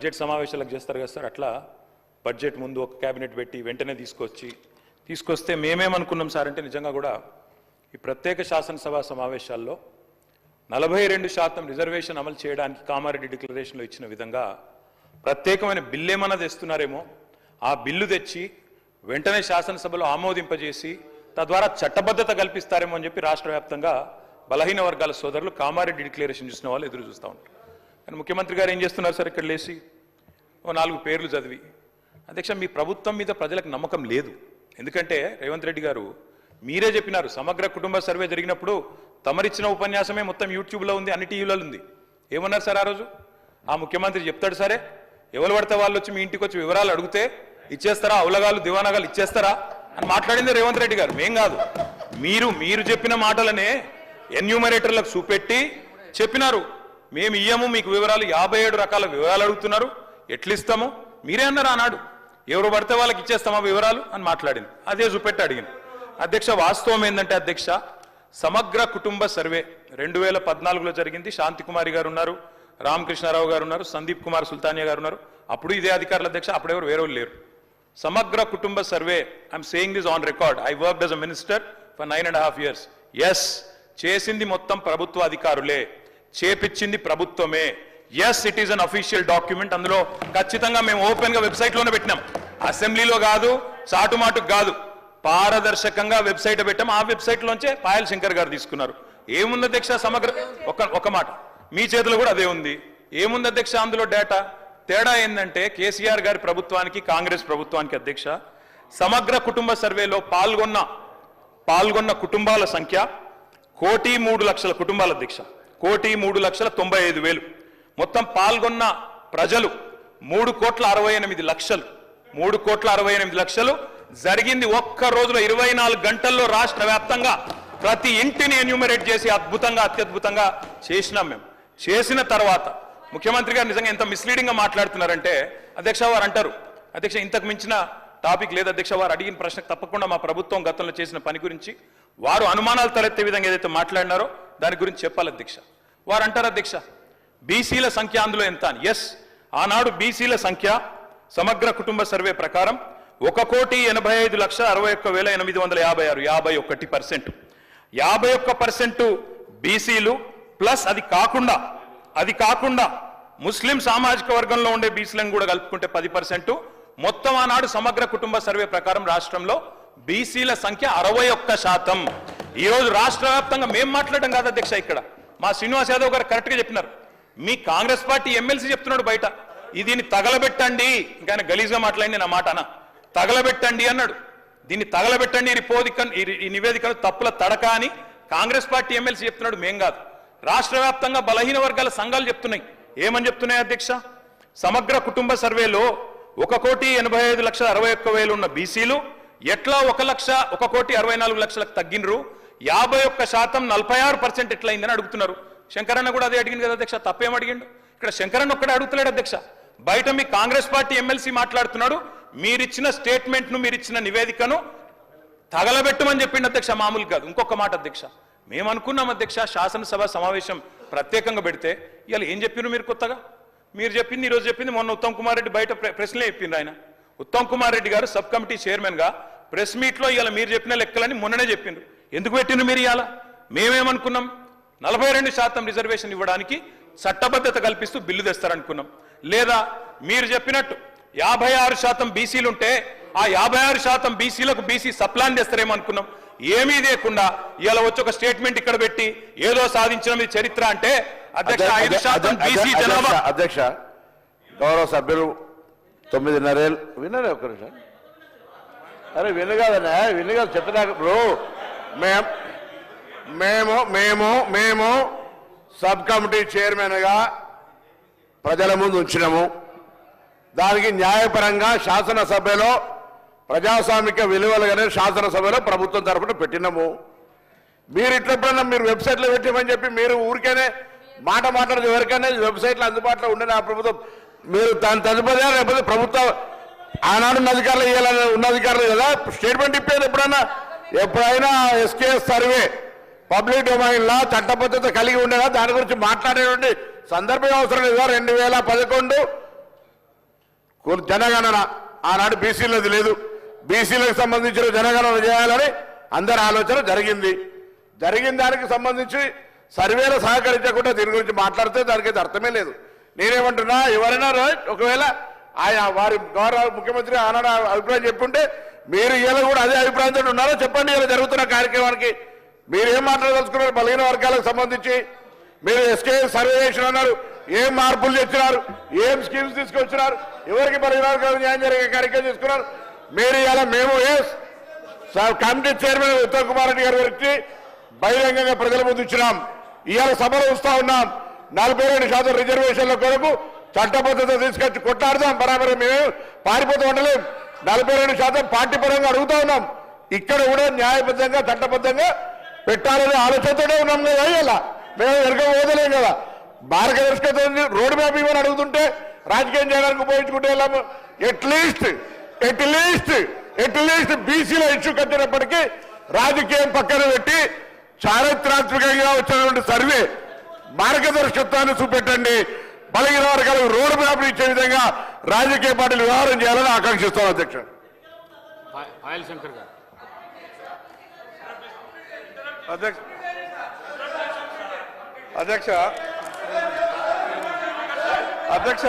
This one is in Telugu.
బడ్జెట్ సమావేశాలకు చేస్తారు కదా సార్, అట్లా బడ్జెట్ ముందు ఒక క్యాబినెట్ పెట్టి వెంటనే తీసుకొస్తే మేమేమనుకున్నాం సార్ అంటే నిజంగా కూడా ఈ ప్రత్యేక శాసనసభ సమావేశాల్లో 42% రిజర్వేషన్ అమలు చేయడానికి కామారెడ్డి డిక్లరేషన్లో ఇచ్చిన విధంగా ప్రత్యేకమైన బిల్లు ఏమన్నా తెస్తున్నారేమో, ఆ బిల్లు తెచ్చి వెంటనే శాసనసభలో ఆమోదింపజేసి తద్వారా చట్టబద్ధత కల్పిస్తారేమో అని చెప్పి రాష్ట్ర వ్యాప్తంగా బలహీన వర్గాల సోదరులు కామారెడ్డి డిక్లరేషన్ చూసిన వాళ్ళు ఎదురు చూస్తూ ఉంటారు. కానీ ముఖ్యమంత్రి గారు ఏం చేస్తున్నారు సార్, ఇక్కడ లేచి ఓ 4 పేర్లు చదివి, అధ్యక్ష మీ ప్రభుత్వం మీద ప్రజలకు నమ్మకం లేదు. ఎందుకంటే రేవంత్ రెడ్డి గారు మీరే చెప్పినారు, సమగ్ర కుటుంబ సర్వే జరిగినప్పుడు తమరిచ్చిన ఉపన్యాసమే మొత్తం యూట్యూబ్లో ఉంది, అన్ని టీవీలలో ఉంది. ఏమన్నారు సార్ ఆ రోజు? ఆ ముఖ్యమంత్రి చెప్తాడు సరే, ఎవరు పడితే వాళ్ళు వచ్చి మీ ఇంటికి వచ్చి వివరాలు అడిగితే ఇచ్చేస్తారా, అవులగాలు దివానాగాలు ఇచ్చేస్తారా అని మాట్లాడింది రేవంత్ రెడ్డి గారు, మేం కాదు. మీరు చెప్పిన మాటలనే ఎన్యూమరేటర్లకు చూపెట్టి చెప్పినారు, మేము ఇయ్యము మీకు వివరాలు, 57 రకాల వివరాలు అడుగుతున్నారు, ఎట్లిస్తాము మీరే అన్నారు ఆనాడు. ఎవరు పడితే వాళ్ళకి ఇచ్చేస్తామా వివరాలు అని మాట్లాడింది, అదే చూపెట్టి అడిగింది. అధ్యక్ష వాస్తవం ఏంటంటే అధ్యక్ష, సమగ్ర కుటుంబ సర్వే 2014లో జరిగింది. శాంతికుమారి గారు ఉన్నారు, రామకృష్ణారావు గారు ఉన్నారు, సందీప్ కుమార్ సుల్తానియా గారు ఉన్నారు. అప్పుడు ఇదే అధికారుల అధ్యక్ష, అప్పుడెవరు వేరే వాళ్ళు లేరు. సమగ్ర కుటుంబ survey, I'm saying this on record, I worked as a minister for 9.5 years. Yes, చేసింది మొత్తం ప్రభుత్వ అధికారులే, చేపించింది ప్రభుత్వమే. Yes, it is an official document. అందులో ఖచ్చితంగా మేము ఓపెన్ గా వెబ్సైట్ లోనే పెట్టినాం, అసెంబ్లీలో కాదు, చాటుమాటుకు కాదు, పారదర్శకంగా వెబ్సైట్ పెట్టాం. ఆ వెబ్సైట్ లోంచే పాయల్ శంకర్ గారు తీసుకున్నారు. ఏముంది అధ్యక్ష సమగ్ర, ఒక మాట మీ చేతిలో కూడా అదే ఉంది. ఏముంది అధ్యక్ష అందులో డేటా? తేడా ఏంటంటే కేసీఆర్ గారి ప్రభుత్వానికి కాంగ్రెస్ ప్రభుత్వానికి అధ్యక్ష, సమగ్ర కుటుంబ సర్వేలో పాల్గొన్న కుటుంబాల సంఖ్య 1,03,00,000 కుటుంబాల అధ్యక్ష, 1,03,95,000. మొత్తం పాల్గొన్న ప్రజలు 3,68,00,000. 3,68,00,000 జరిగింది ఒక్క రోజులో 24 గంటల్లో రాష్ట్ర వ్యాప్తంగా ప్రతి ఇంటిని ఎన్యూమరేట్ చేసి అద్భుతంగా అత్యద్భుతంగా చేసినాం మేము. చేసిన తర్వాత ముఖ్యమంత్రి గారు నిజంగా ఎంత మిస్లీడింగ్ గా మాట్లాడుతున్నారంటే అధ్యక్ష, వారు అంటారు అధ్యక్ష ఇంతకు మించిన టాపిక్ లేదు అధ్యక్ష, వారు అడిగిన ప్రశ్నకు తప్పకుండా మా ప్రభుత్వం గతంలో చేసిన పని గురించి వారు అనుమానాలు తలెత్తే విధంగా ఏదైతే మాట్లాడినారో దాని గురించి చెప్పాలి అధ్యక్ష. వారు అంటారు అధ్యక్ష బీసీల సంఖ్య అందులో ఎంత అని. ఎస్, ఆనాడు బీసీల సంఖ్య సమగ్ర కుటుంబ సర్వే ప్రకారం 1,85,61,856, 51%. 51% బీసీలు ప్లస్ అది కాకుండా ముస్లిం సామాజిక వర్గంలో ఉండే బీసీలను కూడా కలుపుకుంటే 10%. మొత్తం ఆనాడు సమగ్ర కుటుంబ సర్వే ప్రకారం రాష్ట్రంలో బీసీల సంఖ్య 61%. ఈ రోజు రాష్ట్ర వ్యాప్తంగా మేము మాట్లాడడం కాదు అధ్యక్ష, ఇక్కడ మా శ్రీనివాస్ యాదవ్ గారు కరెక్ట్ గా చెప్పినారు. మీ కాంగ్రెస్ పార్టీ ఎమ్మెల్సీ చెప్తున్నాడు బయట, దీన్ని తగలబెట్టండి, ఇంకా గలీజ్గా మాట్లాడింది నా మాట అన్న, తగలబెట్టండి అన్నాడు. దీన్ని తగలబెట్టండి ఈ నివేదికను తప్పుల తడక అని కాంగ్రెస్ పార్టీ ఎమ్మెల్సీ చెప్తున్నాడు, మేం కాదు. రాష్ట్ర వ్యాప్తంగా బలహీన వర్గాల సంఘాలు చెప్తున్నాయి. ఏమని చెప్తున్నాయి అధ్యక్ష? సమగ్ర కుటుంబ సర్వేలో 1,85,61,000 ఉన్న బీసీలు ఎట్లా 1,64,00,000 తగ్గినరు, 51% 46% ఎట్లయిందని అడుగుతున్నారు. శంకరన్న కూడా అదే అడిగింది కదా అధ్యక్ష, తప్పేం అడిగిండు? ఇక్కడ శంకరన్న ఒక్కడే అడుగుతున్నాడు అధ్యక్ష, బయట మీ కాంగ్రెస్ పార్టీ ఎమ్మెల్సీ మాట్లాడుతున్నాడు, మీరిచ్చిన స్టేట్మెంట్ను మీరిచ్చిన నివేదికను తగలబెట్టమని చెప్పిండు అధ్యక్ష, మామూలు కాదు. ఇంకొక మాట అధ్యక్ష, మేము అనుకున్నాం అధ్యక్ష శాసనసభ సమావేశం ప్రత్యేకంగా పెడితే ఇవాళ ఏం చెప్పిండ్రు మీరు కొత్తగా? మీరు చెప్పింది ఈరోజు చెప్పింది మొన్న ఉత్తమ్ కుమార్ రెడ్డి బయట ప్రెస్లే చెప్పిండ్రు. ఆయన ఉత్తమ్ కుమార్ రెడ్డి గారు సబ్ కమిటీ చైర్మన్ గా ప్రెస్ మీట్ లో ఇవాళ మీరు చెప్పిన లెక్కలని మొన్ననే చెప్పిండ్రు. ఎందుకు పెట్టిండ్రు మీరు ఇవాళ? మేమేమనుకున్నాం, 42% రిజర్వేషన్ ఇవ్వడానికి చట్టబద్ధత కల్పిస్తూ బిల్లు తెస్తారనుకున్నాం. లేదా మీరు చెప్పినట్టు 56% బీసీలుంటే ఆ 56% బీసీలకు బీసీ సప్లాన్ చేస్తారేమో అనుకున్నాం. ఏమీ లేకుండా ఇలా వచ్చి ఒక స్టేట్మెంట్ ఇక్కడ పెట్టి ఏదో సాధించడం చరిత్ర అంటే అధ్యక్ష 5% బీసీ జనాభా. అధ్యక్ష గౌరవ సభ్యులు 9:30 ఏళ్ళు విన్నారే ఒక్క నిమిషం. అరే వినగాదనే వినగాదు చెప్తున్నా బ్రో. మేము సబ్ కమిటీ చైర్మన్గా ప్రజల ముందు ఉంచినాము. దానికి న్యాయపరంగా శాసనసభలో ప్రజాస్వామిక విలువలుగానే శాసనసభలో ప్రభుత్వం తరఫున పెట్టినాము. మీరు ఇట్లప్పుడన్నా మీరు వెబ్సైట్లో పెట్టమని చెప్పి మీరు ఊరికేనే మాట్లాడదు, ఎవరికైనా వెబ్సైట్లో అందుబాటులో ఉండే ఆ ప్రభుత్వం మీరు దాని తదుపరి లేకపోతే ప్రభుత్వం ఆనాడు ఉన్న అధికారులు ఇవ్వాలని ఉన్న అధికారులు కదా స్టేట్మెంట్ ఇప్పేది. ఎప్పుడైనా ఎస్కేఎస్ సర్వే పబ్లిక్ డొమైన్ లా చట్టబద్ధత కలిగి ఉండేలా దాని గురించి మాట్లాడేటువంటి సందర్భం అవసరం లేదా? 2011 జనగణన ఆనాడు బీసీలది లేదు, బీసీలకు సంబంధించిన జనగణన చేయాలని అందరి ఆలోచన జరిగింది. జరిగిన దానికి సంబంధించి సర్వేలు సహకరించకుండా దీని గురించి మాట్లాడితే దానికైతే అర్థమే లేదు. నేనేమంటున్నా, ఎవరైనా ఒకవేళ ఆయా వారి గౌరవ ముఖ్యమంత్రి ఆనాడు అభిప్రాయం చెప్పుంటే మీరు ఇలా కూడా అదే అభిప్రాయంతో ఉన్నారో చెప్పండి. ఇలా జరుగుతున్న కార్యక్రమానికి మీరు ఏం మాట్లాడదలుచుకున్నారు? బలహీన వర్గాలకు సంబంధించి మీరు ఎస్కే సర్వే చేసిన అన్నారు, ఏం మార్పులు తెచ్చినారు, ఏం స్కీమ్స్ తీసుకొచ్చినారు, ఎవరికి బలహీన వర్గాలకు న్యాయం జరిగే కార్యక్రమం చేసుకున్నారు మీరు. ఇలా మేము కమిటీ చైర్మన్ ఉత్తమ్ కుమార్ రెడ్డి గారి గురించి బహిరంగంగా ప్రజల ముందు ఇచ్చినాం. ఇవాళ సభలో వస్తా ఉన్నాం. 42% రిజర్వేషన్ల కొరకు చట్టబద్ధత తీసుకొచ్చి కొట్టాడుదాం. బరాబర్ మేము పారిపోతూ ఉండలేం. 42% పార్టీ పరంగా అడుగుతా ఉన్నాం. ఇక్కడ కూడా న్యాయబద్ధంగా చట్టబద్ధంగా పెట్టాలనే ఆలోచనతోనే ఉన్నాం కదా. ఇలా మేము వెనక పోదలేం కదా. మార్గదర్శకత రోడ్ మ్యాప్ ఇవ్వని అడుగుతుంటే రాజకీయం చేయడానికి ఉపయోగించుకుంటే వెళ్ళాము. ఎట్లీస్ట్ బీసీల ఇష్యూ కట్టినప్పటికీ రాజకీయం పక్కన పెట్టి చారిత్రాత్మకంగా వచ్చినటువంటి సర్వే మార్గదర్శకత్వాన్ని చూపెట్టండి. బలహీన వర్గాలకు రోడ్ మ్యాప్ ఇచ్చే విధంగా రాజకీయ పార్టీలు వ్యవహారం చేయాలని ఆకాంక్షిస్తాను. అధ్యక్ష అధ్యక్ష